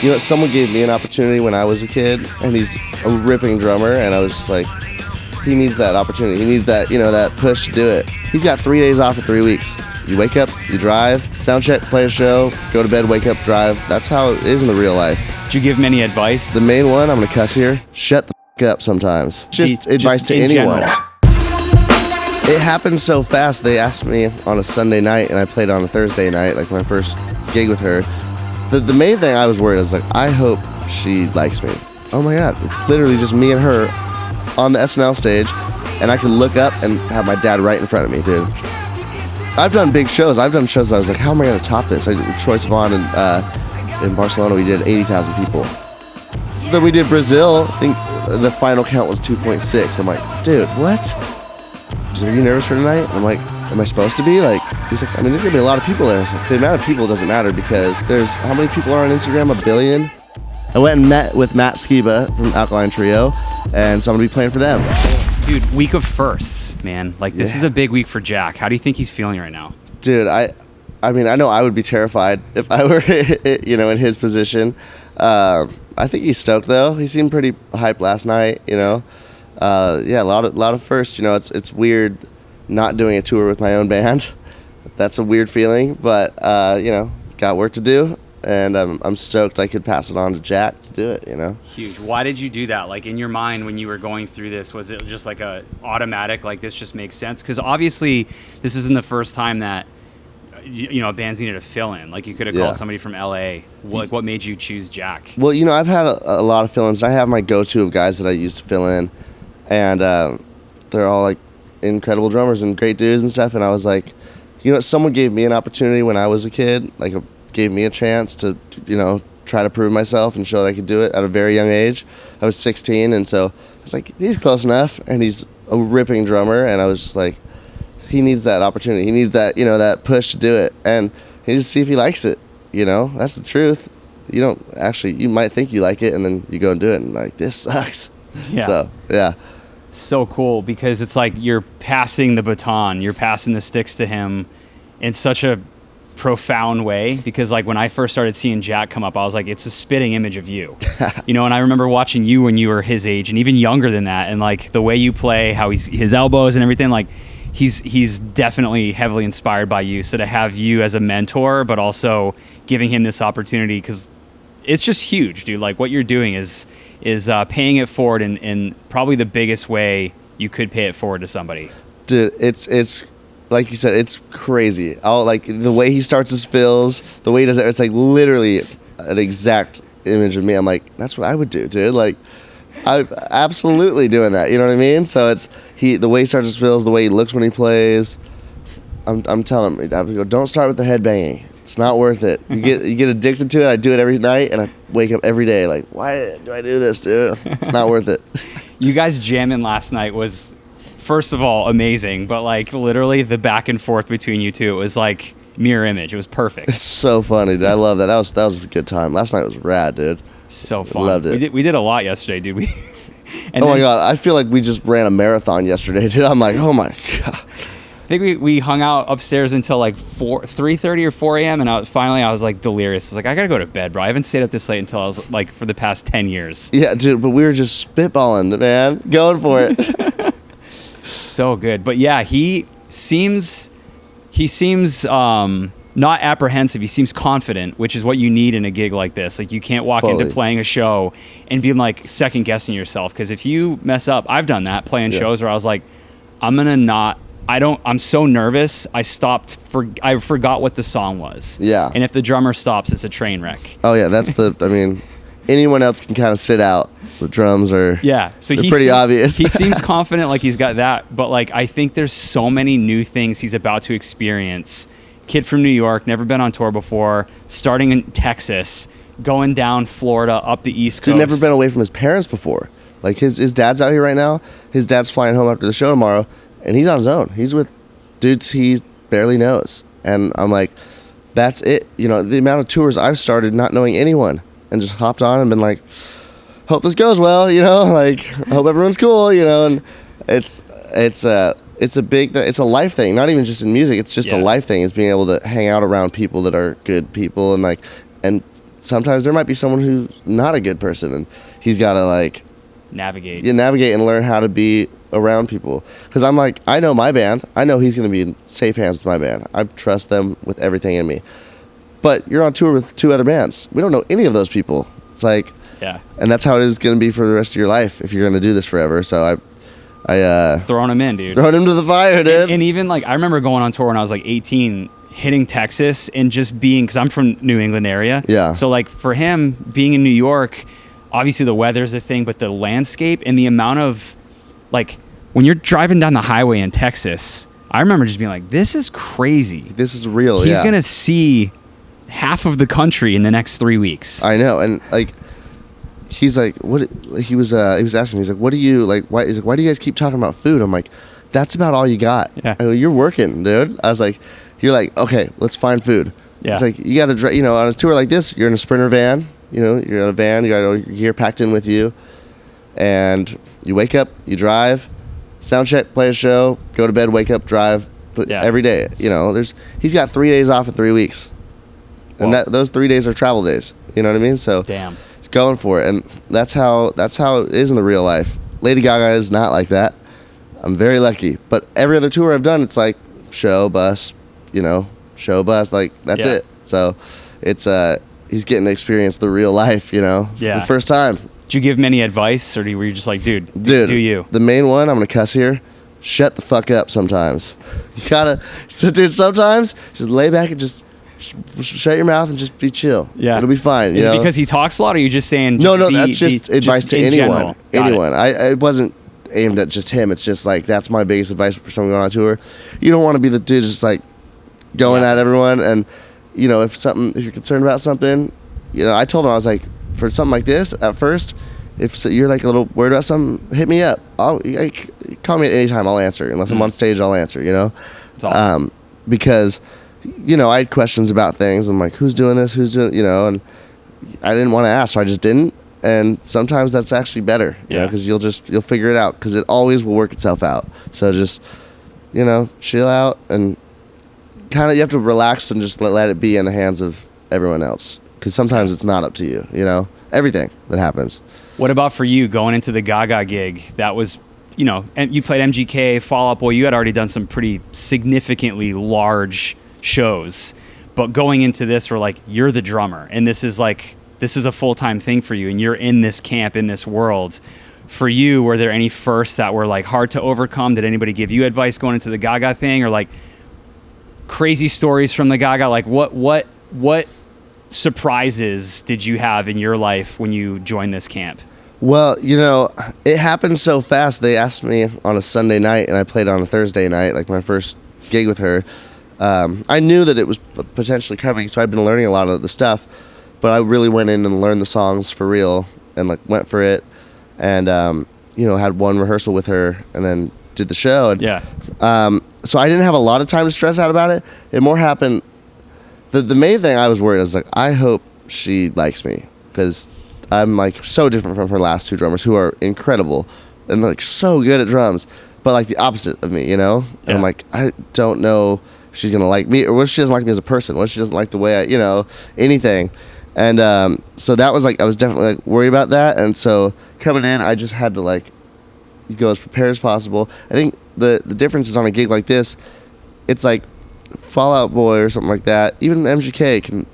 You know, someone gave me an opportunity when I was a kid, and he's a ripping drummer, and I was just like, he needs that opportunity. He needs that, that push to do it. He's got 3 days off in 3 weeks. You wake up, you drive, sound check, play a show, go to bed, wake up, drive. That's how it is in the real life. Did you give him any advice? The main one, I'm gonna cuss here, shut the up sometimes. Just advice to anyone. General. It happened so fast. They asked me on a Sunday night, and I played on a Thursday night, like my first gig with her. The main thing I was worried, I was like, I hope she likes me. Oh my God, it's literally just me and her on the SNL stage, and I can look up and have my dad right in front of me, dude. I've done big shows. I've done shows that I was like, how am I gonna top this? I did with Troye Sivan in Barcelona, we did 80,000 people. Then we did Brazil, I think the final count was 2.6. I'm like, dude, what? He's like, are you nervous for tonight? I'm like, am I supposed to be? Like, he's like, I mean, there's gonna be a lot of people there. Like, the amount of people doesn't matter because there's, how many people are on Instagram? 1 billion? I went and met with Matt Skiba from Alkaline Trio, and so I'm gonna be playing for them. Dude, week of firsts, man. Like, this is a big week for Jack. How do you think he's feeling right now? Dude, I mean, I know I would be terrified if I were, in his position. I think he's stoked though. He seemed pretty hyped last night, Yeah, a lot of firsts. It's weird not doing a tour with my own band. That's a weird feeling, but got work to do, and I'm stoked I could pass it on to Jack to do it. Huge. Why did you do that? Like, in your mind when you were going through this, was it just like a automatic, like, this just makes sense? Because obviously this isn't the first time that bands needed a fill-in. Like, you could have called somebody from LA. Like, what made you choose Jack? Well, I've had a lot of fill-ins. I have my go-to of guys that I used to fill in, and they're all like incredible drummers and great dudes and stuff. And I was like, someone gave me an opportunity when I was a kid, like gave me a chance to, try to prove myself and show that I could do it at a very young age. I was 16, and so I was like, he's close enough, and he's a ripping drummer, and I was just like, he needs that opportunity. He needs that, that push to do it. And he just see if he likes it, That's the truth. You might think you like it, and then you go and do it, and like, this sucks. Yeah. So, yeah. So cool, because it's like you're passing the baton, you're passing the sticks to him in such a profound way, because like when I first started seeing Jack come up, I was like, it's a spitting image of you. And I remember watching you when you were his age and even younger than that, and like the way you play, how his elbows and everything, like he's definitely heavily inspired by you. So to have you as a mentor, but also giving him this opportunity, because it's just huge, dude. Like, what you're doing is paying it forward in probably the biggest way you could pay it forward to somebody. Dude, it's like you said, it's crazy. Like the way he starts his fills, the way he does it, it's like literally an exact image of me. I'm like, that's what I would do, dude. Like, I'm absolutely doing that. You know what I mean? So it's the way he starts his fills, the way he looks when he plays. I'm telling him, I go, don't start with the head banging. It's not worth it. You get addicted to it. I do it every night, and I wake up every day like, why do I do this, dude? It's not worth it. You guys jamming last night was, first of all, amazing, but like literally the back and forth between you two, it was like mirror image. It was perfect. It's so funny, dude. I love that. That was a good time. Last night was rad, dude. So fun. I loved it. We did a lot yesterday, dude. My God, I feel like we just ran a marathon yesterday, dude. I'm like, oh my God. I think we hung out upstairs until like 3:30 or 4 a.m. and I was like delirious. I was like, I gotta go to bed, bro. I haven't stayed up this late until I was like for the past 10 years. Yeah, dude, but we were just spitballing, man. Going for it. So good. But yeah, he seems not apprehensive. He seems confident, which is what you need in a gig like this. Like, you can't walk into playing a show and be like second guessing yourself, because if you mess up, I've done that playing shows where I was like, I'm so nervous. I forgot what the song was. Yeah. And if the drummer stops, it's a train wreck. Oh yeah, that's anyone else can kind of sit out. The drums are so they're pretty obvious. He seems confident, like he's got that, but like I think there's so many new things he's about to experience. Kid from New York, never been on tour before, starting in Texas, going down Florida, up the East Coast. He's never been away from his parents before. Like his dad's out here right now. His dad's flying home after the show tomorrow, and he's on his own. He's with dudes he barely knows. And I'm like, that's it. The amount of tours I've started not knowing anyone, and just hopped on and been like, hope this goes well, like, hope everyone's cool, and it's a life thing, not even just in music. It's just a life thing, is being able to hang out around people that are good people, and sometimes there might be someone who's not a good person, and he's got to like navigate and learn how to be around people. Because I'm like, I know my band. I know he's going to be in safe hands with my band. I trust them with everything in me. But you're on tour with 2 other bands. We don't know any of those people. It's like, yeah. And that's how it is going to be for the rest of your life if you're going to do this forever. So I throwing him in, dude. Throwing him to the fire, dude. And even like, I remember going on tour when I was like 18, hitting Texas and just being, because I'm from New England area. Yeah. So like for him being in New York, obviously the weather's a thing, but the landscape and the amount of like, when you're driving down the highway in Texas, I remember just being like, this is crazy. This is real. He's going to see half of the country in the next 3 weeks. I know. And like, he's like, what? He was asking. He's like, what do you like? Why? He's like, why do you guys keep talking about food? I'm like, that's about all you got. Yeah. I go, you're working, dude. I was like, you're like, okay, let's find food. Yeah. It's like you got to, on a tour like this, you're in a Sprinter van. You're in a van. You got all your gear packed in with you, and you wake up, you drive, sound check, play a show, go to bed, wake up, drive. Every day. He's got 3 days off in 3 weeks, and those 3 days are travel days. You know what I mean? So damn. Going for it, and that's how it is in the real life. Lady Gaga is not like that. I'm very lucky, but every other tour I've done, it's like show bus, like that's it. So it's he's getting to experience the real life, for the first time. Did you give him any advice, or were you just like, dude, do you? The main one, I'm gonna cuss here. Shut the fuck up. Sometimes you gotta. So, dude, sometimes just lay back and just shut your mouth and just be chill. Yeah, it'll be fine. Is it because he talks a lot, or are you just saying? No, that's just advice to anyone. Anyone. I wasn't aimed at just him. It's just like that's my biggest advice for someone going on tour. You don't want to be the dude just like going at everyone. And if you're concerned about something, I told him, I was like, for something like this at first, if you're like a little worried about something, hit me up. Call me at any time. I'll answer. Unless I'm on stage, I'll answer. That's awesome. Because I had questions about things. I'm like, who's doing this? Who's doing, and I didn't want to ask, so I just didn't. And sometimes that's actually better, because you'll figure it out, because it always will work itself out. So just, chill out and kind of, you have to relax and just let it be in the hands of everyone else, because sometimes it's not up to you, everything that happens. What about for you going into the Gaga gig? That was, and you played MGK, Fall Out Boy. You had already done some pretty significantly large shows, but going into this, we're like, you're the drummer, and this is a full-time thing for you, and you're in this camp, in this world. For you, were there any firsts that were like hard to overcome? Did anybody give you advice going into the Gaga thing, or like crazy stories from the Gaga? Like what surprises did you have in your life when you joined this camp? Well, it happened so fast. They asked me on a Sunday night, and I played on a Thursday night, like my first gig with her. I knew that it was potentially coming, so I'd been learning a lot of the stuff, but I really went in and learned the songs for real and like went for it, and had one rehearsal with her and then did the show. And, so I didn't have a lot of time to stress out about it. It more happened. The main thing I was worried, I was like, I hope she likes me, because I'm like so different from her last 2 drummers, who are incredible and like so good at drums, but like the opposite of me, And I'm like, I don't know if she's gonna like me, or what if she doesn't like me as a person, what if she doesn't like the way I, anything. And so that was like, I was definitely like worried about that. And so coming in, I just had to like go as prepared as possible. I think the difference is on a gig like this, it's like Fall Out Boy or something like that. Even MGK can,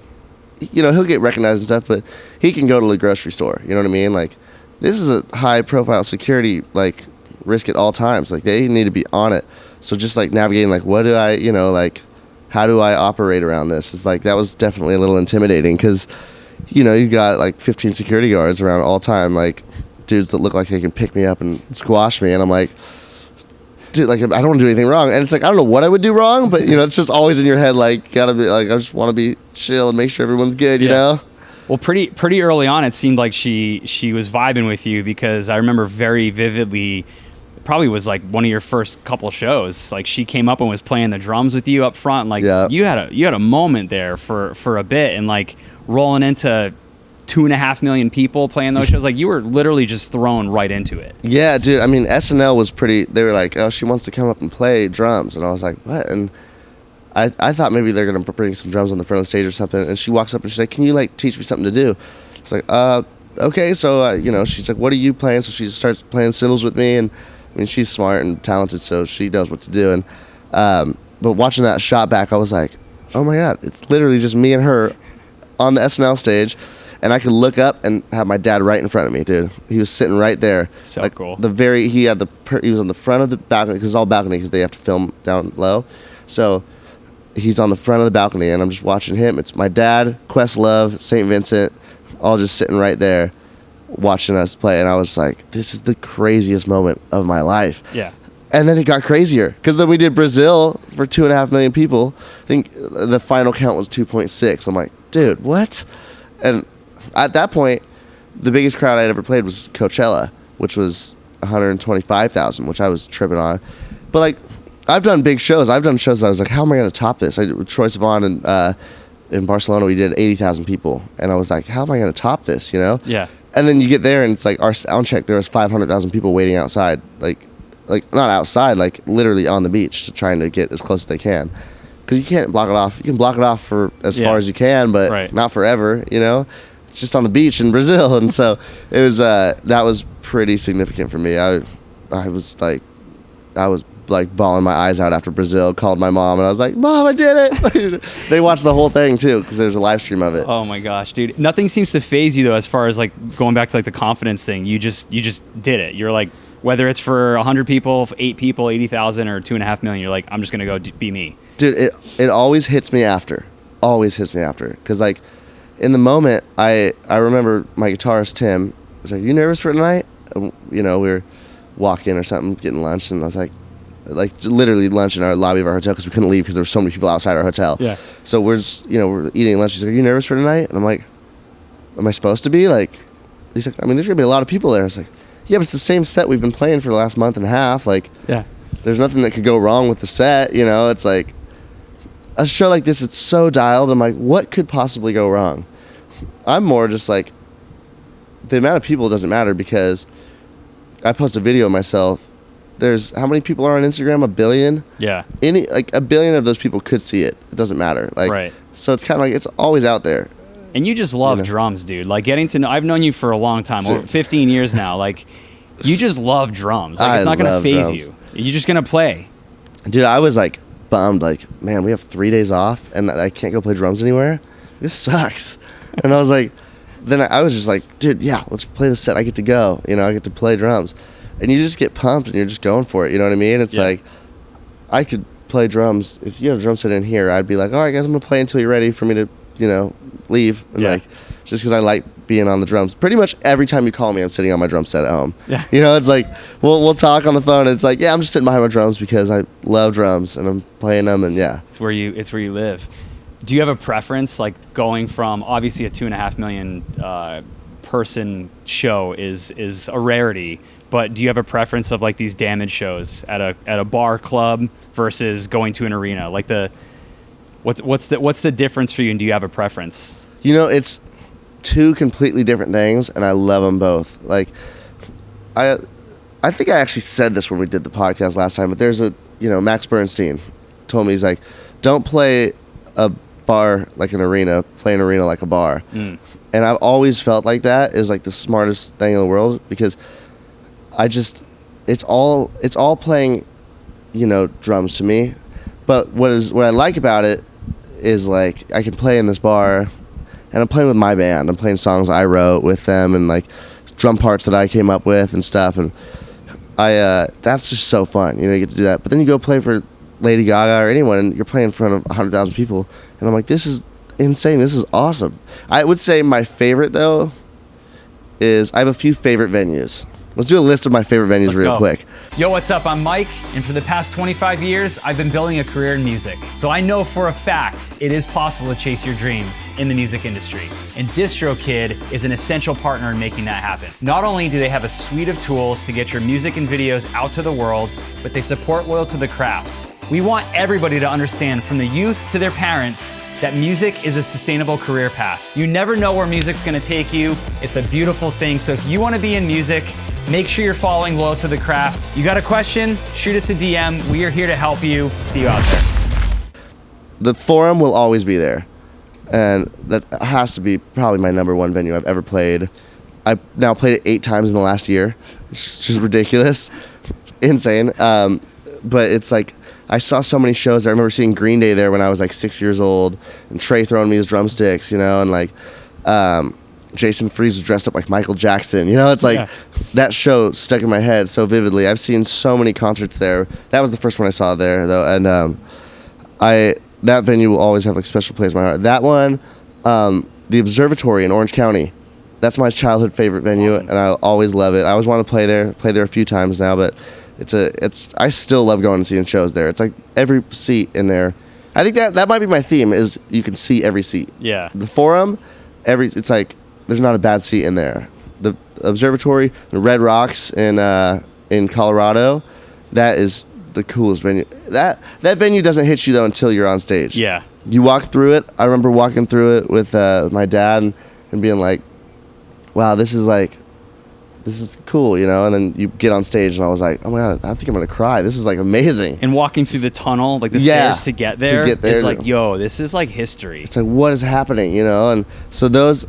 he'll get recognized and stuff, but he can go to the grocery store. You know what I mean? Like, this is a high profile security like risk at all times. Like, they need to be on it. So just like navigating, like, what do I, like, how do I operate around this? It's like, that was definitely a little intimidating, because, you got like 15 security guards around all time, like dudes that look like they can pick me up and squash me. And I'm like, dude, like, I don't want to do anything wrong. And it's like, I don't know what I would do wrong, but it's just always in your head, like, gotta be like, I just want to be chill and make sure everyone's good, you know? Well, pretty early on, it seemed like she was vibing with you, because I remember very vividly, it probably was like one of your first couple shows, like she came up and was playing the drums with you up front. Like you had a moment there for a bit, and like rolling into 2.5 million people playing those shows, like you were literally just thrown right into it. Yeah, dude. I mean, SNL was pretty, they were like, oh, she wants to come up and play drums. And I was like, what? And I thought maybe they're gonna bring some drums on the front of the stage or something. And she walks up and she's like, "Can you like teach me something to do?" It's like, okay. So you know, she's like, "What are you playing?" So she starts playing cymbals with me, and I mean, she's smart and talented, so she knows what to do. And but watching that shot back, I was like, "Oh my God, it's literally just me and her on the SNL stage." And I could look up and have my dad right in front of me, dude. He was sitting right there. So like cool. He was on the front of the balcony, because it's all balcony because they have to film down low. So he's on the front of the balcony, and I'm just watching him. It's my dad, Questlove, St. Vincent, all just sitting right there watching us play. And I was like, this is the craziest moment of my life. Yeah. And then it got crazier, because then we did Brazil for 2.5 million people. I think the final count was 2.6. I'm like, dude, what? And at that point, the biggest crowd I'd ever played was Coachella, which was 125,000, which I was tripping on. But like, I've done big shows. I've done shows that I was like, how am I going to top this? I did with Troye Sivan, and in Barcelona we did 80,000 people, and I was like, how am I going to top this? You know? Yeah. And then you get there, and it's like our sound check. There was 500,000 people waiting outside, like not outside, like literally on the beach, to trying to get as close as they can. Because you can't block it off. You can block it off for as far as you can, but not forever. You know? It's just on the beach in Brazil. And so it was that was pretty significant for me. I was like bawling my eyes out after Brazil. Called my mom, and I was like, "Mom, I did it." They watched the whole thing too, because there's a live stream of it. Oh my gosh, dude! Nothing seems to phase you though, as far as like going back to like the confidence thing. You just did it. You're like, whether it's for 100 people, 8 people, 80,000, or 2.5 million, you're like, I'm just gonna go be me. Dude, it always hits me after. Because like, in the moment, I remember my guitarist Tim was like, "You nervous for tonight?" And, you know, we were walking or something, getting lunch, and I was like literally lunch in our lobby of our hotel, because we couldn't leave because there were so many people outside our hotel. Yeah. So we're eating lunch. He's like, "Are you nervous for tonight?" And I'm like, "Am I supposed to be?" Like, he's like, "I mean, there's gonna be a lot of people there." I was like, "Yeah, but it's the same set we've been playing for the last month and a half. Like, yeah, there's nothing that could go wrong with the set. You know, it's like a show like this. It's so dialed. I'm like, what could possibly go wrong?" I'm more just like, the amount of people doesn't matter, because I post a video of myself. There's how many people are on Instagram? 1 billion. Yeah. Like 1 billion of those people could see it. It doesn't matter. Like, right. So it's kind of like, it's always out there. And you just love drums, dude. Like, getting to know, I've known you for a long time, over 15 years now. Like, you just love drums. Like, it's not gonna phase you. You're just gonna play. Dude, I was like bummed. Like, man, we have 3 days off, and I can't go play drums anywhere. This sucks. And I was like, then I was just like, dude, yeah, let's play the set. I get to go. You know, I get to play drums. And you just get pumped, and you're just going for it. You know what I mean? It's like, I could play drums. If you have a drum set in here, I'd be like, all right, guys, I'm going to play until you're ready for me to, you know, leave. And like, just because I like being on the drums. Pretty much every time you call me, I'm sitting on my drum set at home. Yeah. You know, it's like, we'll talk on the phone, and it's like, yeah, I'm just sitting behind my drums because I love drums, and I'm playing them, and yeah. It's where you live. Do you have a preference, like going from, obviously a 2.5 million person show is a rarity, but do you have a preference of like these Dammage shows at a bar club versus going to an arena? Like, what's the difference for you, and do you have a preference? You know, it's two completely different things, and I love them both. Like, I think I actually said this when we did the podcast last time, but there's Max Bernstein told me, he's like, don't play a bar like an arena, play an arena like a bar. And I've always felt like that is like the smartest thing in the world, because it's all playing, drums to me. But what I like about it is, like, I can play in this bar, and I'm playing with my band. I'm playing songs I wrote with them, and like drum parts that I came up with and stuff. And that's just so fun. You get to do that. But then you go play for Lady Gaga or anyone, and you're playing in front of 100,000 people, and I'm like, this is insane. This is awesome. I would say my favorite, though, is I have a few favorite venues. Let's do a list of my favorite venues real quick. Yo, what's up? I'm Mike, and for the past 25 years, I've been building a career in music. So I know for a fact it is possible to chase your dreams in the music industry. And DistroKid is an essential partner in making that happen. Not only do they have a suite of tools to get your music and videos out to the world, but they support loyal to the craft. We want everybody to understand, from the youth to their parents, that music is a sustainable career path. You never know where music's gonna take you. It's a beautiful thing. So if you wanna be in music, make sure you're following Loyal to the Craft. You got a question? Shoot us a DM. We are here to help you. See you out there. the Forum will always be there, and that has to be probably my number one venue I've ever played. I've now played it 8 times in the last year. It's just ridiculous. It's insane. But it's like, I saw so many shows. I remember seeing Green Day there when I was like 6 years old, and Trey throwing me his drumsticks, you know, and like Jason Freeze was dressed up like Michael Jackson. You know, it's like that show stuck in my head so vividly. I've seen so many concerts there. That was the first one I saw there, though, and that venue will always have like a special place in my heart. That one, the Observatory in Orange County. That's my childhood favorite venue, and I always love it. I always want to play there. Played there a few times now, but I still love going and seeing shows there. It's like every seat in there. I think that might be my theme, is you can see every seat. Yeah. The Forum, it's like there's not a bad seat in there. The Observatory, the Red Rocks in Colorado, that is the coolest venue. That venue doesn't hit you though until you're on stage. Yeah. You walk through it. I remember walking through it with my dad and being like, wow, this is cool, you know? And then you get on stage and I was like, oh my God, I think I'm going to cry. This is like amazing. And walking through the tunnel, like the stairs to get there, is like, yo, this is like history. It's like, what is happening, you know? And so those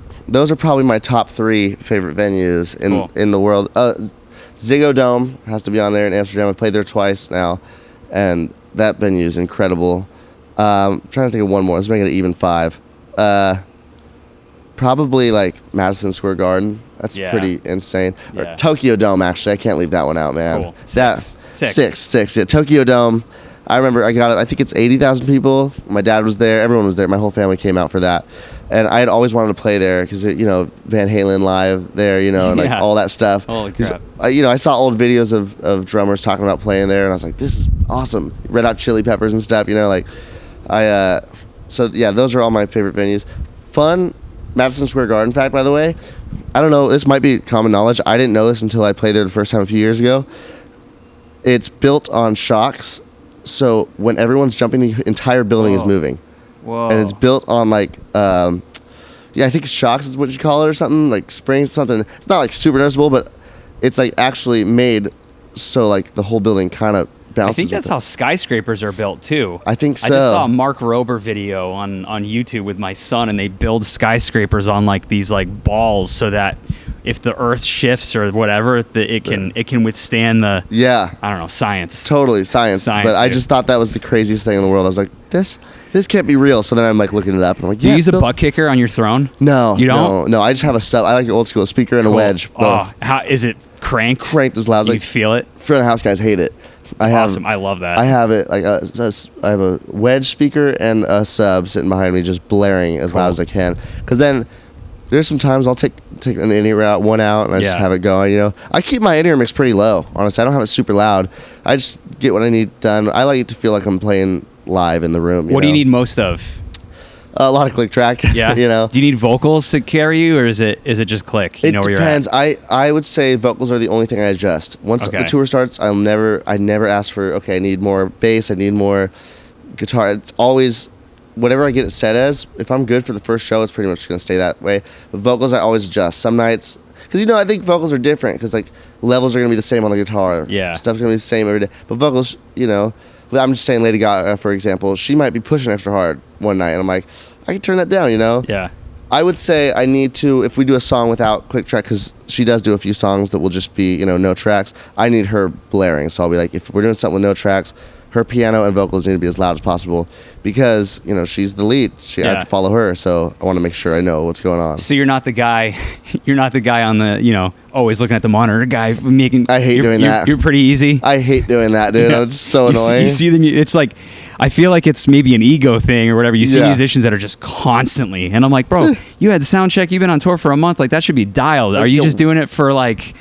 are probably my top 3 favorite venues in the world. Ziggo Dome has to be on there in Amsterdam. I played there twice now, and that venue is incredible. I'm trying to think of one more. Let's make it an even 5. Probably like Madison Square Garden. That's pretty insane. Yeah. Or Tokyo Dome, actually. I can't leave that one out, man. Cool. Six. Yeah, Tokyo Dome. I remember I got it. I think it's 80,000 people. My dad was there. Everyone was there. My whole family came out for that. And I had always wanted to play there because, you know, Van Halen live there, you know, and like all that stuff. Holy crap. I saw old videos of drummers talking about playing there, and I was like, this is awesome. Red Hot Chili Peppers and stuff, you know, like so yeah, those are all my favorite venues. Fun. Madison Square Garden fact, by the way, I don't know, this might be common knowledge. I didn't know this until I played there the first time a few years ago. It's built on shocks, so when everyone's jumping, the entire building is moving. Whoa. And it's built on like, I think shocks is what you call it or something, like springs, something. It's not like super noticeable, but it's like actually made so like the whole building kind of bounces. I think that's how skyscrapers are built too. I think so. I just saw a Mark Rober video on YouTube with my son, and they build skyscrapers on like these like balls so that if the earth shifts or whatever, it can withstand the I don't know, science. Totally science. But dude, I just thought that was the craziest thing in the world. I was like, this can't be real. So then I'm like looking it up and I'm like, do you use a butt kicker on your throne? No. You don't? No, I just have a sub. I like an old school speaker and a wedge. Both. How is it cranked? Cranked as loud as you feel it? Front of house guys hate it. Awesome. I love that. I have it like I have a wedge speaker and a sub sitting behind me, just blaring as loud as I can. Because then there's some times I'll take an in-ear one out and I just have it going. You know, I keep my in-ear mix pretty low. Honestly, I don't have it super loud. I just get what I need done. I like it to feel like I'm playing live in the room. What do you need most of? A lot of click track. Yeah. You know. Do you need vocals to carry you, or is it just click? You know where depends. You're at? I would say vocals are the only thing I adjust. Once the tour starts, I never ask for, okay, I need more bass, I need more guitar. It's always whatever I get it set as. If I'm good for the first show, it's pretty much going to stay that way. But vocals, I always adjust. Some nights, because I think vocals are different because like levels are going to be the same on the guitar. Yeah. Stuff's going to be the same every day. But vocals, I'm just saying Lady Gaga, for example, she might be pushing extra hard one night, and I'm like, I can turn that down, Yeah. I would say I need to, if we do a song without click track, because she does do a few songs that will just be, no tracks, I need her blaring. So I'll be like, if we're doing something with no tracks, her piano and vocals need to be as loud as possible because, she's the lead. I have to follow her, so I want to make sure I know what's going on. So you're not the guy on the, always looking at the monitor guy making... I hate doing that. You're pretty easy. I hate doing that, dude. It's so annoying. You see them, it's like, I feel like it's maybe an ego thing or whatever. You see musicians that are just constantly, and I'm like, bro, you had sound check, you've been on tour for a month, like that should be dialed. Are you just doing it for like...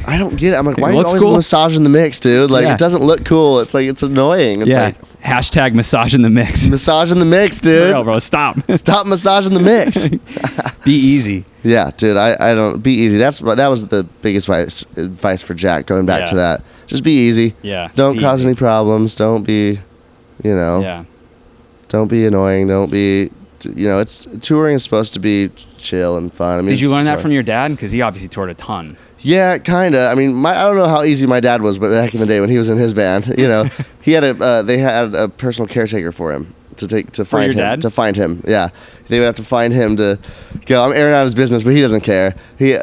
I don't get it. I'm like, why are you always massaging the mix, dude? Like, it doesn't look cool. It's like, it's annoying. It's like, hashtag massaging the mix. Massaging the mix, dude. For real, bro, stop. Stop massaging the mix. Be easy. Yeah, dude, I don't, be easy. That was the biggest advice for Jack, going back to that. Just be easy. Yeah. Don't cause any problems. Don't be, Yeah. Don't be annoying. Don't be, touring is supposed to be chill and fun. I mean, did you learn that from your dad? Because he obviously toured a ton. Yeah, kind of. I mean, I don't know how easy my dad was, but back in the day when he was in his band, he had they had a personal caretaker for him, find him. dad? To find him, yeah. They would have to find him to go. I'm airing out his business, but he doesn't care. They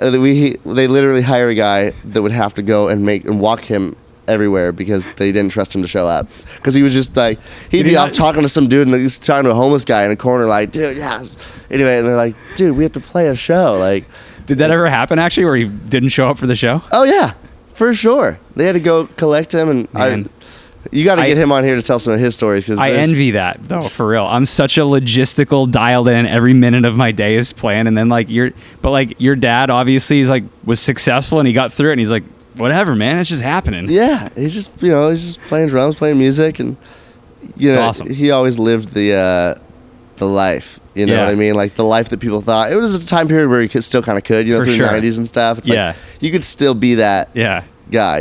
literally hire a guy that would have to go and walk him everywhere because they didn't trust him to show up. Because he was just like, he'd be off talking to some dude, and he's talking to a homeless guy in a corner, like, dude, yes. Anyway, and they're like, dude, we have to play a show. Like, did that ever happen actually, where he didn't show up for the show? Oh yeah, for sure. They had to go collect him, and you got to get him on here to tell some of his stories. Cause I envy that though, for real. I'm such a logistical, dialed in. Every minute of my day is planned, and then your dad obviously was successful and he got through it, and he's like, whatever, man, it's just happening. Yeah, he's just playing drums, playing music, and awesome. He always lived the life. You know what I mean? Like the life that people thought. It was a time period where you still kind of could, through the 90s and stuff. It's like you could still be that guy,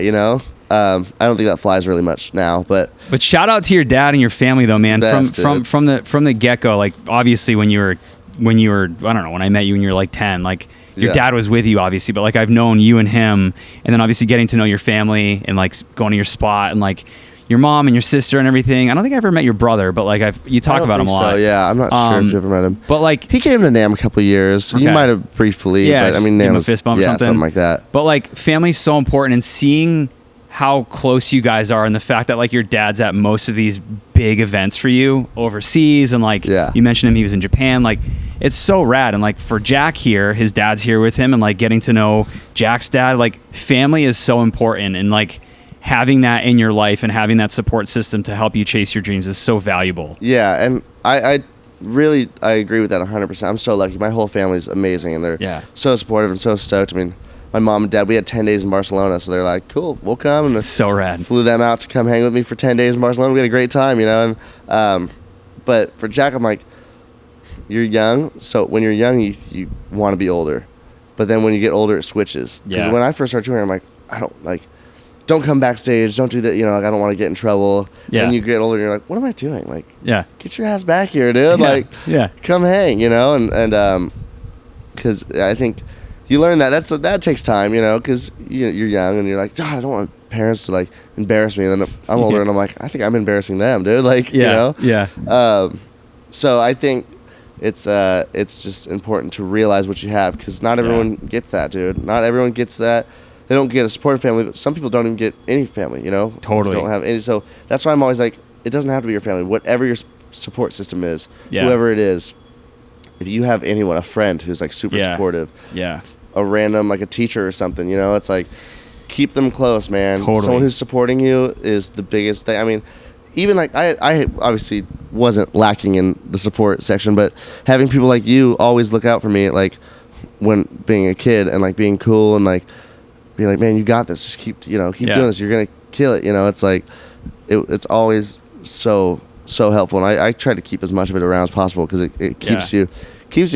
I don't think that flies really much now, but shout out to your dad and your family though, man. From the get go, like obviously when you were I don't know, when I met you when you were like 10, like your dad was with you obviously, but like I've known you and him, and then obviously getting to know your family and like going to your spot and like your mom and your sister and everything. I don't think I ever met your brother, but like you talk about him a lot. So yeah, I'm not sure if you ever met him. But like he came to NAMM a couple of years. Okay. You might have briefly, but I mean NAMM was fist bump or something like that. But like family's so important, and seeing how close you guys are, and the fact that like your dad's at most of these big events for you overseas, and like you mentioned him, he was in Japan, like it's so rad. And like for Jack here, his dad's here with him, and like getting to know Jack's dad, like family is so important, and like having that in your life and having that support system to help you chase your dreams is so valuable. Yeah, and I really agree with that 100%. I'm so lucky. My whole family's amazing, and they're so supportive and so stoked. I mean, my mom and dad, we had 10 days in Barcelona, so they're like, cool, we'll come. And so rad. Flew them out to come hang with me for 10 days in Barcelona. We had a great time, And but for Jack, I'm like, you're young, so when you're young, you want to be older. But then when you get older, it switches. Because when I first started touring, I'm like, don't come backstage, don't do that, like I don't want to get in trouble. Yeah. And you get older and you're like, what am I doing? Like, get your ass back here, dude. Come hang, and because I think you learn that takes time, because you're young and you're like, I don't want parents to like embarrass me. And then I'm older and I'm like, I think I'm embarrassing them, dude. Like, so I think it's just important to realize what you have, because not everyone gets that, dude. Not everyone gets that. They don't get a supportive family, but some people don't even get any family, Totally. Don't have any. So that's why I'm always like, it doesn't have to be your family. Whatever your support system is, whoever it is, if you have anyone, a friend who's like super supportive, a random, like a teacher or something, it's like, keep them close, man. Totally. Someone who's supporting you is the biggest thing. I mean, even like I obviously wasn't lacking in the support section, but having people like you always look out for me, like when being a kid and like being cool and like being like, man, you got this. Just keep doing this. You're gonna kill it. It's like it's always so helpful, and I try to keep as much of it around as possible, because it keeps you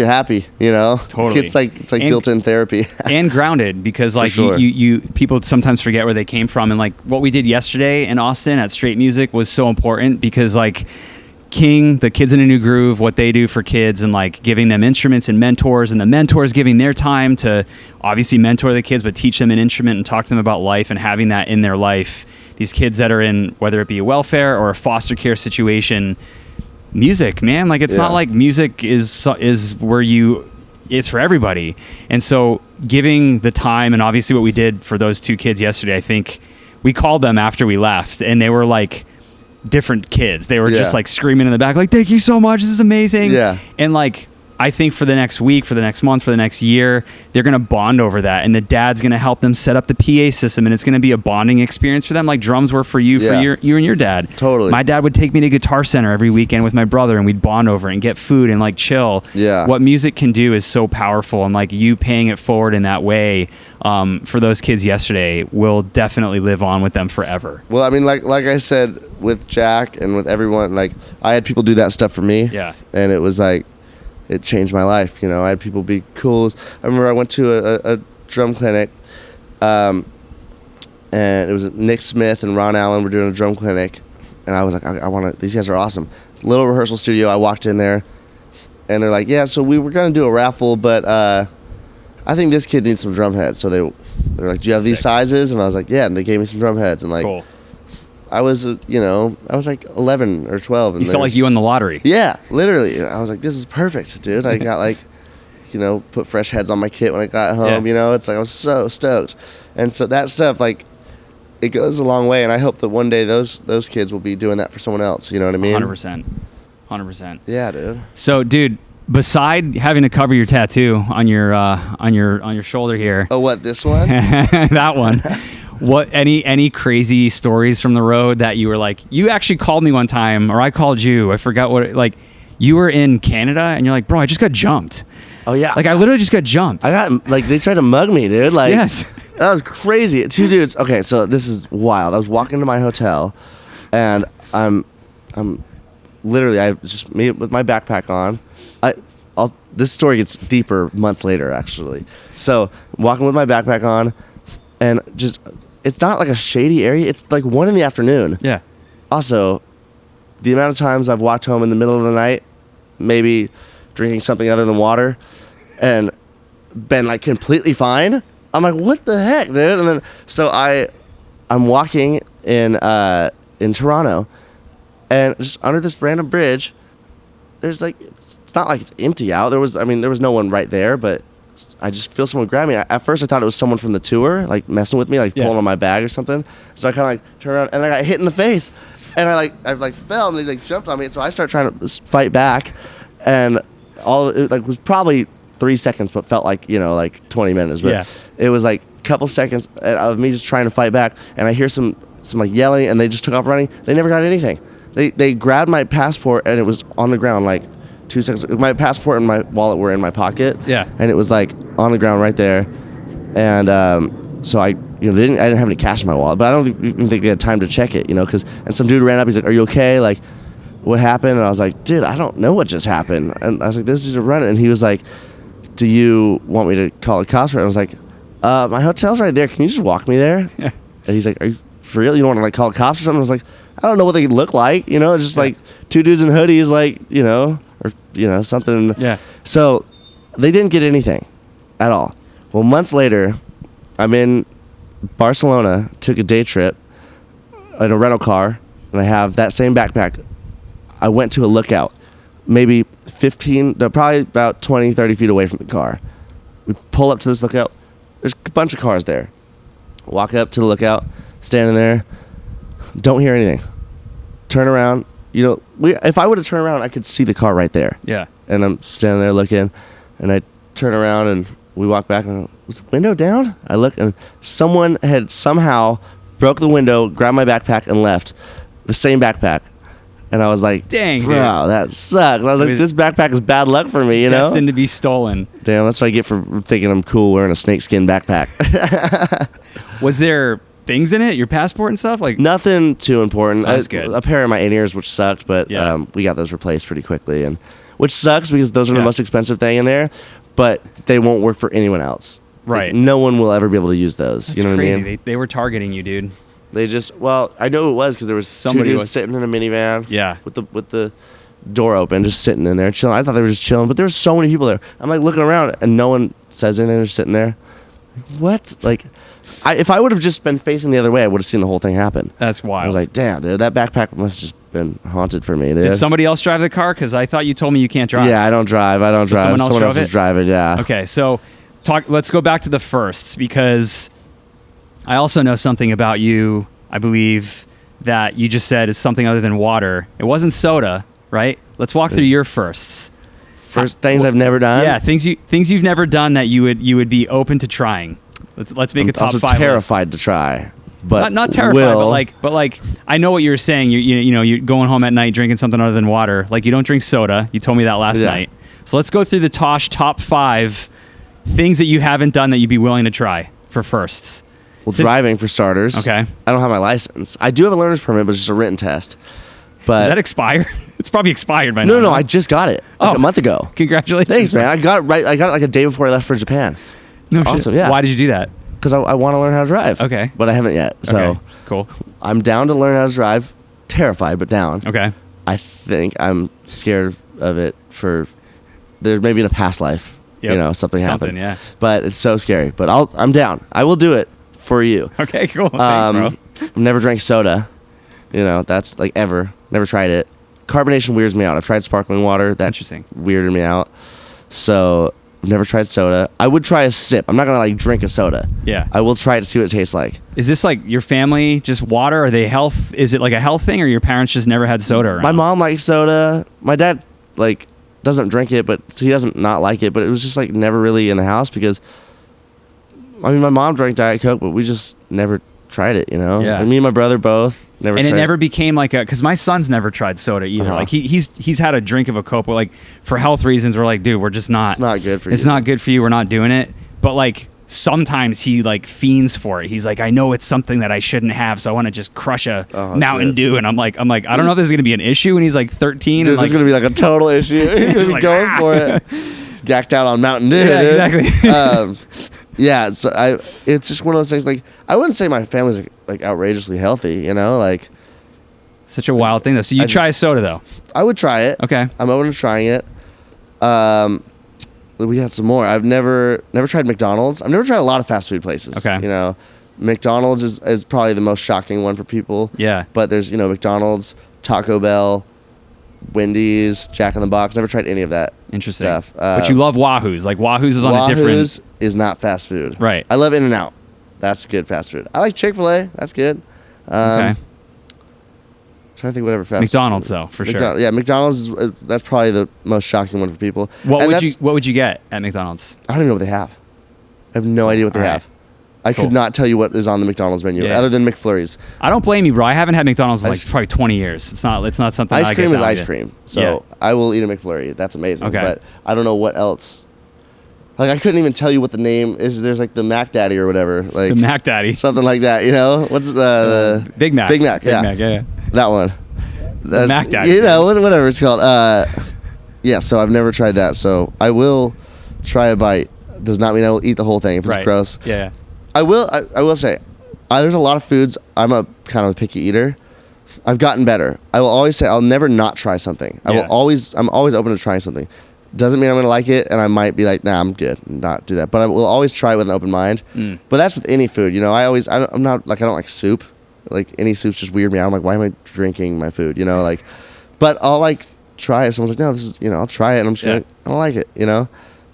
happy. Totally. It's like built-in therapy and grounded, because like you people sometimes forget where they came from, and like what we did yesterday in Austin at Straight Music was so important, because like King, the Kids in a New Groove, what they do for kids, and like giving them instruments and mentors, and the mentors giving their time to obviously mentor the kids, but teach them an instrument and talk to them about life, and having that in their life. These kids that are in, whether it be a welfare or a foster care situation, music, man, like it's not like music is where it's for everybody. And so giving the time, and obviously what we did for those two kids yesterday, I think we called them after we left, and they were like different kids. They were just like screaming in the back, like, thank you so much, this is amazing. And like I think for the next week, for the next month, for the next year, they're going to bond over that, and the dad's going to help them set up the PA system, and it's going to be a bonding experience for them, like drums were for you, for you and your dad. Totally. My dad would take me to Guitar Center every weekend with my brother, and we'd bond over it and get food and like chill. What music can do is so powerful, and like you paying it forward in that way for those kids yesterday will definitely live on with them forever. Well, I mean, like I said, with Jack and with everyone, like I had people do that stuff for me, and it was like, it changed my life. I had people be cool. I remember I went to a drum clinic, and it was Nick Smith and Ron Allen were doing a drum clinic, and I was like, I want to, these guys are awesome. Little rehearsal studio, I walked in there, and they're like, yeah, so we were going to do a raffle, but I think this kid needs some drum heads. So they're like, do you have these sizes? And I was like, yeah, and they gave me some drum heads, and like, I was like 11 or 12. And You felt like you won the lottery. Yeah, literally. I was like, this is perfect, dude. I got like, put fresh heads on my kit when I got home. Yeah. It's like I was so stoked, and so that stuff, like, it goes a long way. And I hope that one day those kids will be doing that for someone else. You know what I mean? 100%. Yeah, dude. So, dude, beside having to cover your tattoo on your shoulder here. Oh, what, this one? That one. What any crazy stories from the road that you were like, you actually called me one time, or I called you. I forgot what. Like, you were in Canada and you're like, bro, I just got jumped. Oh yeah. Like, I literally just got jumped. I got, like, they tried to mug me, dude. Like, yes. That was crazy. Two dudes. Okay, so this is wild. I was walking to my hotel, and I'm literally, I just me with my backpack on. This story gets deeper months later, actually. So walking with my backpack on, and just, it's not like a shady area. It's like 1 PM. Yeah. Also, the amount of times I've walked home in the middle of the night, maybe drinking something other than water, and been like completely fine. I'm like, what the heck, dude? And then so I'm walking in Toronto, and just under this random bridge, there's like, it's not like it's empty out. There was no one right there, but I just feel someone grab me. At first I thought it was someone from the tour, like messing with me, like pulling on my bag or something. So I kind of like turned around and I got hit in the face, and I fell, and they like jumped on me. So I started trying to fight back, and it was probably 3 seconds, but felt like, like 20 minutes. But it was like a couple seconds of me just trying to fight back, and I hear some like yelling, and they just took off running. They never got anything. They grabbed my passport, and it was on the ground like 2 seconds. My passport and my wallet were in my pocket. Yeah. And it was like on the ground right there. And so I didn't have any cash in my wallet, but I don't even think they had time to check it, and some dude ran up. He's like, "Are you okay? Like, what happened?" And I was like, "Dude, I don't know what just happened." And I was like, "This is a run." And he was like, "Do you want me to call the cops?" And I was like, "My hotel's right there. Can you just walk me there?" Yeah. And he's like, "Are you for real? You don't want to like call the cops or something?" I was like, "I don't know what they look like. It's just like two dudes in hoodies, like, or something." Yeah. So they didn't get anything at all. Well, months later, I'm in Barcelona, took a day trip in a rental car, and I have that same backpack. I went to a lookout, maybe probably about 20, 30 feet away from the car. We pull up to this lookout. There's a bunch of cars there. Walk up to the lookout, standing there, don't hear anything. Turn around. If I would have turned around, I could see the car right there. Yeah. And I'm standing there looking, and I turn around, and we walk back, and was the window down? I look, and someone had somehow broke the window, grabbed my backpack, and left. The same backpack. And I was like, dang, bro, that sucks. I was like, this backpack is bad luck for me, Destined to be stolen. Damn, that's what I get for thinking I'm cool wearing a snakeskin backpack. Was there things in it, your passport and stuff? Like, nothing too important. That's good. A pair of my in-ears, which sucked, but we got those replaced pretty quickly, and which sucks because those are the most expensive thing in there, but they won't work for anyone else. Right. Like, no one will ever be able to use those. That's you know crazy. what I mean? They were targeting you, dude. They just, I know it was because there was somebody sitting in a minivan. Yeah. With the door open, just sitting in there chilling. I thought they were just chilling, but there were so many people there. I'm like looking around, and no one says anything. They're sitting there. What? Like, if I would have just been facing the other way, I would have seen the whole thing happen. That's wild. I was like, damn, dude, that backpack must have just been haunted for me, dude. Did somebody else drive the car? Because I thought you told me you can't drive. Yeah, I don't drive. Someone else was driving, yeah. Okay, so let's go back to the firsts, because I also know something about you, I believe, that you just said is something other than water. It wasn't soda, right? Let's walk through your firsts. First things I've never done? Yeah, things you've never done that you would be open to trying. Let's make a top 5 list. I'm terrified to try. But not terrified, but like I know what you were saying. You're going home at night drinking something other than water. Like, you don't drink soda. You told me that last night. So let's go through the Tosh top 5 things that you haven't done that you'd be willing to try for firsts. Well, driving for starters. Okay. I don't have my license. I do have a learner's permit, but it's just a written test. But does that expire? It's probably expired by now. No, I just got it a month ago. Congratulations. Thanks, man. I got it like a day before I left for Japan. It's awesome. Yeah. Why did you do that? Because I want to learn how to drive. Okay. But I haven't yet. So okay. Cool. I'm down to learn how to drive. Terrified, but down. Okay. I think I'm scared of it there maybe in a past life. Yep. Something happened. Yeah. But it's so scary. But I'm down. I will do it for you. Okay, cool. Thanks, bro. Never drank soda. You know, that's like ever. Never tried it. Carbonation weirds me out. I've tried sparkling water. That Interesting. weirded me out. So I've never tried soda. I would try a sip. I'm not gonna like drink a soda. Yeah. I will try it to see what it tastes like. Is this like your family just water? Are they health? Is it like a health thing, or your parents just never had soda around? My mom likes soda. My dad like doesn't drink it, but he doesn't not like it. But it was just like never really in the house because I mean my mom drank Diet Coke, but we just never tried it, you know. Yeah. And me and my brother both never. And tried it never became like a, because my son's never tried soda either. Uh-huh. Like he's had a drink of a Coke, but like for health reasons, we're like, dude, we're just not. It's not good for you. It's not good for you. We're not doing it. But like sometimes he like fiends for it. He's like, I know it's something that I shouldn't have, so I want to just crush a Mountain Dew. And I'm like, I don't know if this is gonna be an issue. And he's like 13. Dude, and this is like, gonna be like a total issue. He's gonna be like, going for it. Gacked out on Mountain Dew. Yeah, dude. exactly. Yeah, so it's just one of those things. Like I wouldn't say my family's like outrageously healthy, you know. Like Such a wild thing though. So you try soda though. I would try it. Okay. I'm open to trying it. We got some more. I've never tried McDonald's. I've never tried a lot of fast food places. Okay. You know, McDonald's is probably the most shocking one for people. Yeah. But there's McDonald's, Taco Bell, Wendy's, Jack in the Box. Never tried any of that. Interesting. Stuff. But you love Wahoo's. Like Wahoo's is on a different. Wahoo's is not fast food. Right. I love In-N-Out. That's good fast food. I like Chick-fil-A. That's good. Okay. Trying to think whatever fast McDonald's food. though, for sure. Yeah, McDonald's is that's probably the most shocking one for people. What And would you get at McDonald's? I don't even know what they have. I have no idea what they All right. have. I Cool. could not tell you what is on the McDonald's menu Yeah. other than McFlurries. I don't blame you, bro. I haven't had McDonald's in like Ice- probably 20 years. It's not something Ice I cream get is down ice to. cream. So Yeah. I will eat a McFlurry. That's amazing. Okay. But I don't know what else. Like I couldn't even tell you what the name is. There's like the Mac Daddy or whatever. Like The Mac Daddy. something like that, you know? What's the Big Mac. Big Mac, yeah. Big Mac, yeah. That one. That's, Mac Daddy. You know, whatever it's called. Yeah, so I've never tried that. So I will try a bite. Does not mean I will eat the whole thing if it's Right. gross. Yeah. I will say, there's a lot of foods. I'm a kind of a picky eater. I've gotten better. I will always say I'll never not try something. I'm always open to trying something. Doesn't mean I'm gonna like it, and I might be like, nah, I'm good, not do that. But I will always try with an open mind. But that's with any food, you know. I don't like soup. Like any soup's just weird me out. I'm like, why am I drinking my food? You know, like. But I'll like try it. Someone's like, no, this is, I'll try it, and I'm just like, I don't like it, you know.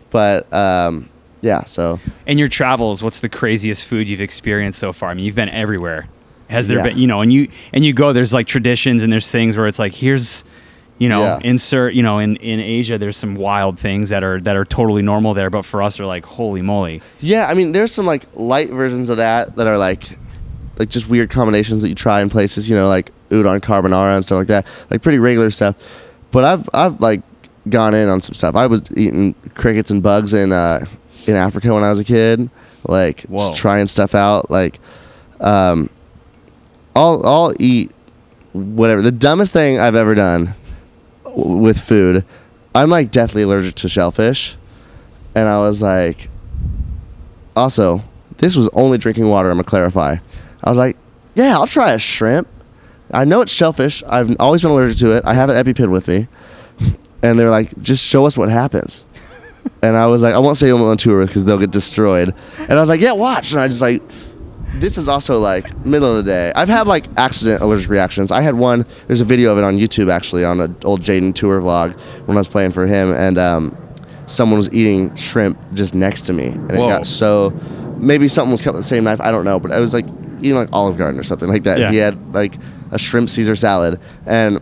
But yeah, so. In your travels, what's the craziest food you've experienced so far? I mean, you've been everywhere. Has there Yeah. been, and you go, there's like traditions and there's things where it's like, here's, insert, in Asia, there's some wild things that are totally normal there, but for us, are like, holy moly. Yeah, I me's there's some like light versions of that are like just weird combinations that you try in places, like udon carbonara and stuff like that, like pretty regular stuff. But I've like gone in on some stuff. I was eating crickets and bugs in Africa when I was a kid, like just trying stuff out. Like, I'll eat whatever. The dumbest thing I've ever done with food, I'm like deathly allergic to shellfish, and I was like, also, this was only drinking water. I'm gonna clarify. I was like, yeah, I'll try a shrimp. I know it's shellfish. I've always been allergic to it. I have an EpiPen with me. And they were like, just show us what happens. And I was like, I won't say I'm on tour because they'll get destroyed. And I was like, yeah, watch. And I just like, this is also like middle of the day. I've had like accident allergic reactions. I had one, there's a video of it on YouTube actually, on an old Jaden tour vlog when I was playing for him. And someone was eating shrimp just next to me. And it got so, maybe something was cut with the same knife. I don't know. But I was like eating like Olive Garden or something like that. Yeah. He had like a shrimp Caesar salad. And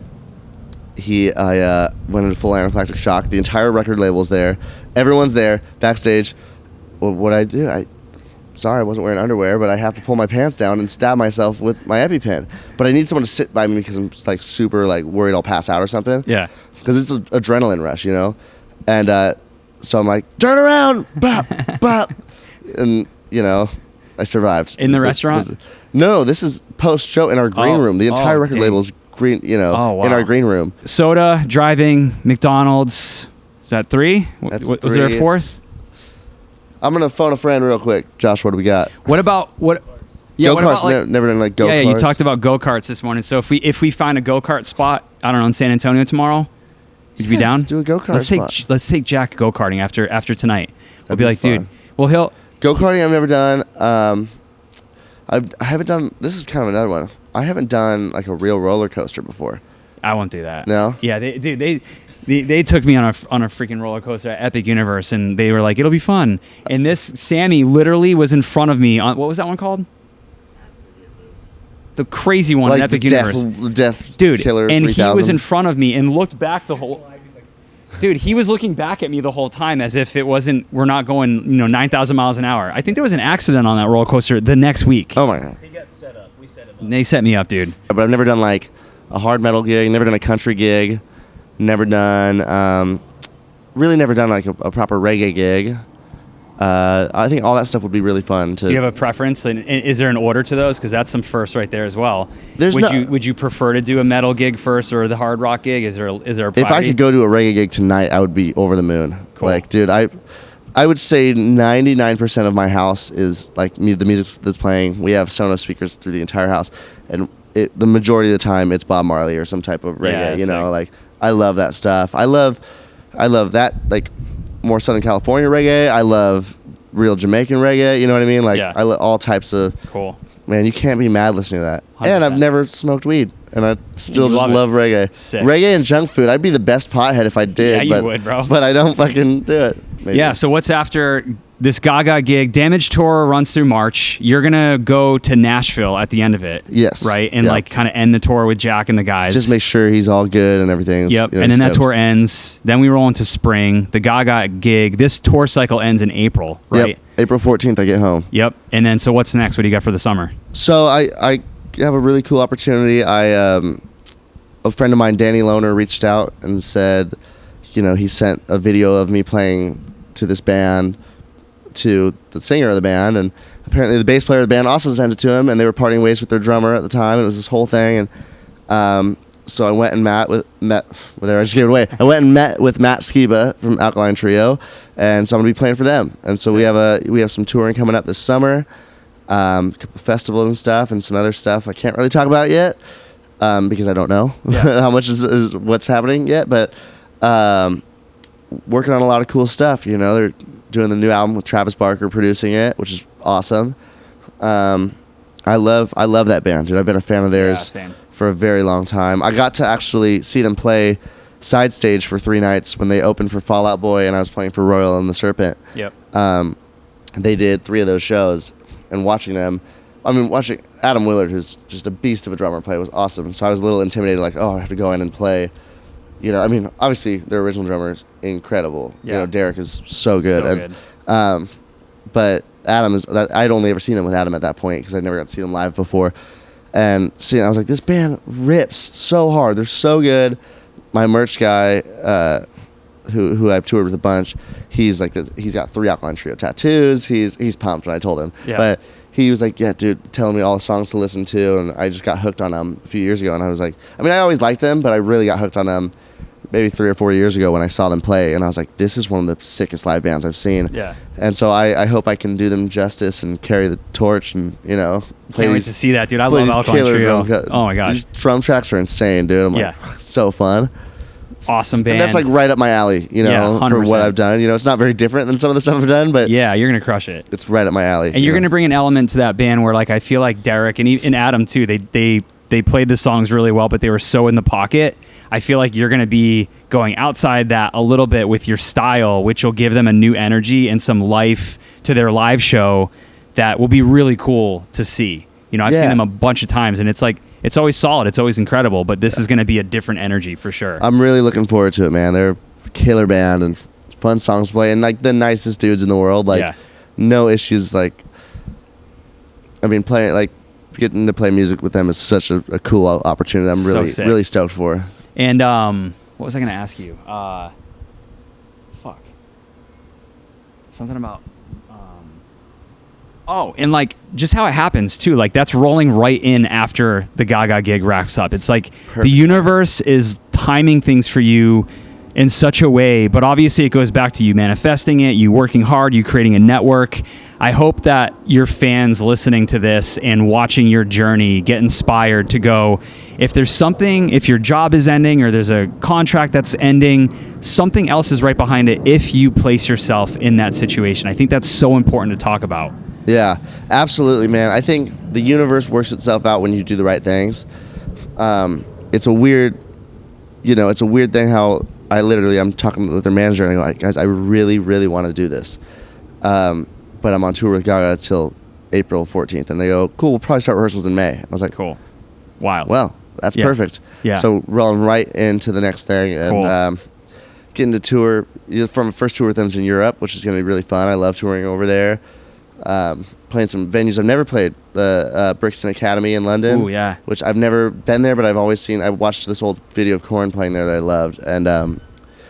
I went into full anaphylactic shock. The entire record label's there. Everyone's there backstage. Well, what I do, sorry, I wasn't wearing underwear, but I have to pull my pants down and stab myself with my EpiPen. But I need someone to sit by me because I'm just like super like worried I'll pass out or something. Yeah. Because it's an adrenaline rush, And so I'm like, turn around, bop, bop, and I survived. In the restaurant? No, this is post show in our green room. The entire record label's green, in our green room. Soda, driving, McDonald's. Is that 3? That's was there a 4th? I'm gonna phone a friend real quick. Josh, what do we got? What about what? Yeah, go-karts. Never done like go-karts. Yeah, you talked about go-karts this morning. So if we find a go-kart spot, I don't know, in San Antonio tomorroh, would you be down? Let's do a go-kart spot. Let's take Jack go-karting after tonight. We'll be like, fun. dude. Well, he'll go-karting. I've never done. I haven't done. This is kind of another one. I haven't done like a real roller coaster before. I won't do that. No? Yeah, they took me on a freaking roller coaster at Epic Universe, and they were like, it'll be fun. And this Sammy literally was in front of me on, what was that one called? The crazy one Like at Epic the Universe. Death Dude, Killer and 3000. he was in front of me and looked back the whole... Dude, he was looking back at me the whole time as if it wasn't, we're not going, 9,000 miles an hour. I think there was an accident on that roller coaster the next week. Oh my God. He got set up. We set him up. They set me up, dude. But I've never done like a hard metal gig, never done a country gig, never done, really never done like a proper reggae gig. I think all that stuff would be really fun to. Do you have a preference? And is there an order to those? Because that's some first right there as well. Would you prefer to do a metal gig first or the hard rock gig? Is there a priority? If I could go to a reggae gig tonight, I would be over the moon. Cool. Like, dude, I would say 99% of my house is like the music that's playing. We have Sonos speakers through the entire house, and the majority of the time it's Bob Marley or some type of reggae. Yeah, like I love that stuff. I love that like more Southern California reggae. I love real Jamaican reggae. You know what I mean? Like Yeah. I love all types of. Cool. Man, you can't be mad listening to that. 100%. And I've never smoked weed, and I still You just love it. love reggae. Sick. Reggae and junk food. I'd be the best pothead if I did. Yeah, you but, would, bro. But I don't fucking do it. Maybe. Yeah, so what's after this Gaga gig? Dammage tour runs through March. You're going to go to Nashville at the end of it. Yes. Right? And Yep. like kind of end the tour with Jack and the guys. Just make sure he's all good and everything. Yep. And then that tour ends. Then we roll into spring. The Gaga gig. This tour cycle ends in April, right? Yep. April 14th, I get home. Yep. And then so what's next? What do you got for the summer? So I have a really cool opportunity. A friend of mine, Danny Lohner, reached out and said, he sent a video of me playing to this band, to the singer of the band, and apparently the bass player of the band also sent it to him, and they were parting ways with their drummer at the time. It was this whole thing, and so I went and I just gave it away. I went and met with Matt Skiba from Alkaline Trio, and so I'm gonna be playing for them. And so we have some touring coming up this summer, a couple festivals and stuff, and some other stuff I can't really talk about yet, because I don't know how much is what's happening yet, but working on a lot of cool stuff. They're doing the new album with Travis Barker producing it, which is awesome. I love that band, dude. I've been a fan of theirs for a very long time. I got to actually see them play side stage for 3 nights when they opened for Fall Out Boy, and I was playing for Royal and the Serpent. Yep. They did 3 of those shows, and watching Adam Willard, who's just a beast of a drummer, play was awesome. So I was a little intimidated, like, I have to go in and play. Obviously their original drummer is incredible. Yeah. Derek is so good. So good. But Adam I'd only ever seen them with Adam at that point because I'd never got to see them live before. And I was like, this band rips so hard. They're so good. My merch guy, who I've toured with a bunch, he's like this. He's got 3 Alkaline Trio tattoos. He's pumped when I told him. Yeah. But he was like, yeah, dude, telling me all the songs to listen to, and I just got hooked on them a few years ago. And I was like, I always liked them, but I really got hooked on them maybe 3 or 4 years ago when I saw them play, and I was like, this is one of the sickest live bands I've seen. Yeah. And so I hope I can do them justice and carry the torch and, play Can't wait to see that, dude. I love Alkaline Trio. Oh my gosh. These drum tracks are insane, dude. I'm like, so fun. Awesome band. And that's like right up my alley, for 100%. what I've done. It's not very different than some of the stuff I've done, but yeah, you're going to crush it. It's right up my alley. And you're going to bring an element to that band where like I feel like Derek and Adam too, they played the songs really well, but they were so in the pocket. I feel like you're going to be going outside that a little bit with your style, which will give them a new energy and some life to their live show that will be really cool to see. I've seen them a bunch of times, and it's like, it's always solid. It's always incredible, but this is going to be a different energy for sure. I'm really looking forward to it, man. They're a killer band and fun songs to play, and like the nicest dudes in the world. Like, no issues. Like, playing, like, getting to play music with them is such a cool opportunity. I'm really stoked for. And what was I going to ask you? Something about. And like just how it happens too. Like that's rolling right in after the Gaga gig wraps up. It's like the universe is timing things for you in such a way, but obviously it goes back to you manifesting it, you working hard, you creating a network. I hope that your fans listening to this and watching your journey get inspired to go, if there's something, if your job is ending or there's a contract that's ending, something else is right behind it if you place yourself in that situation. I think that's so important to talk about. Yeah, absolutely, man. I think the universe works itself out when you do the right things. It's a weird, it's a weird thing how I'm talking with their manager and I'm like, guys, I really, really want to do this. But I'm on tour with Gaga till April 14th. And they go, cool, we'll probably start rehearsals in May. I was like, Cool. Wild. Well, that's perfect. Yeah. So rolling right into the next thing. And getting to tour, from a first tour with them in Europe, which is going to be really fun. I love touring over there. Playing some venues I've never played, the Brixton Academy in London. Ooh, yeah. Which I've never been there, but I've always seen. I watched this old video of Korn playing there that I loved, and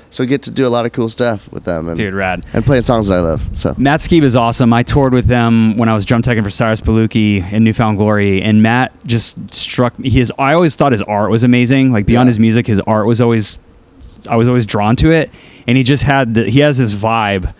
so I get to do a lot of cool stuff with them. And, Dude, rad. And playing songs that I love. So Matt Skiba is awesome. I toured with them when I was drum teching for Cyrus Palucci in Newfound Glory, and Matt just struck me. I always thought his art was amazing. Like beyond his music, his art was always. I was always drawn to it, and he just he has this vibe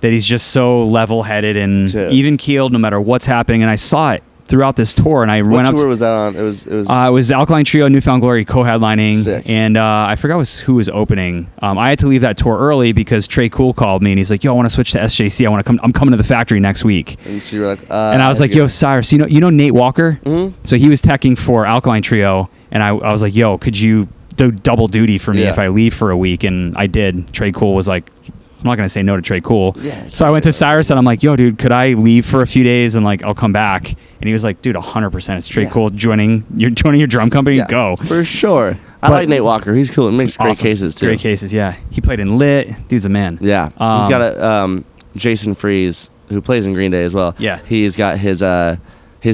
that he's just so level-headed and even keeled no matter what's happening. And I saw it throughout this tour, and I went up. What tour was that on? It was Alkaline Trio, Newfound Glory co-headlining. Sick. And I forgot who was opening. I had to leave that tour early because Trey Cool called me and he's like, "Yo, I want to switch to SJC. I'm coming to the factory next week." And so you were like, and I was like, "Yo, Cyrus, you know Nate Walker?" Mm-hmm. So he was teching for Alkaline Trio, and I was like, "Yo, could you do double duty for me if I leave for a week?" And I did. Trey Cool was like, I'm not going to say no to Trey Cool. Yeah, so I went to Cyrus and I'm like, yo, dude, could I leave for a few days and like I'll come back? And he was like, dude, 100%. It's Trey Cool joining your drum company. Yeah, go. For sure. I like Nate Walker. He's cool. He makes great cases too. Great cases, yeah. He played in Lit. Dude's a man. Yeah. He's got a Jason Freeze who plays in Green Day as well. Yeah. He's got his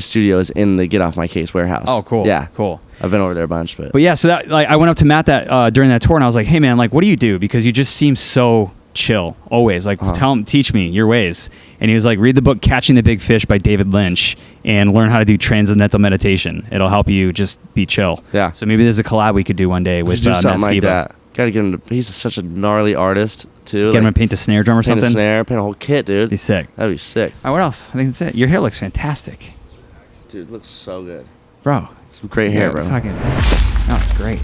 studios in the Get Off My Case warehouse. Oh, cool. Yeah. Cool. I've been over there a bunch, but yeah. So that I went up to Matt during that tour and I was like, hey man, like what do you do? Because you just seem so chill always, like teach me your ways. And he was like, read the book Catching the Big Fish by David Lynch and learn how to do transcendental meditation. It'll help you just be chill. Yeah. So maybe there's a collab we could do one day with Matt something like Skiba. that. Gotta get him he's such a gnarly artist too. Get him to paint a snare drum or something. Paint a whole kit, dude. He's sick. That'd be sick. All right, what else? I think that's it. Your hair looks fantastic. Dude, it looks so good. Bro. It's great hair, bro. No, it's great.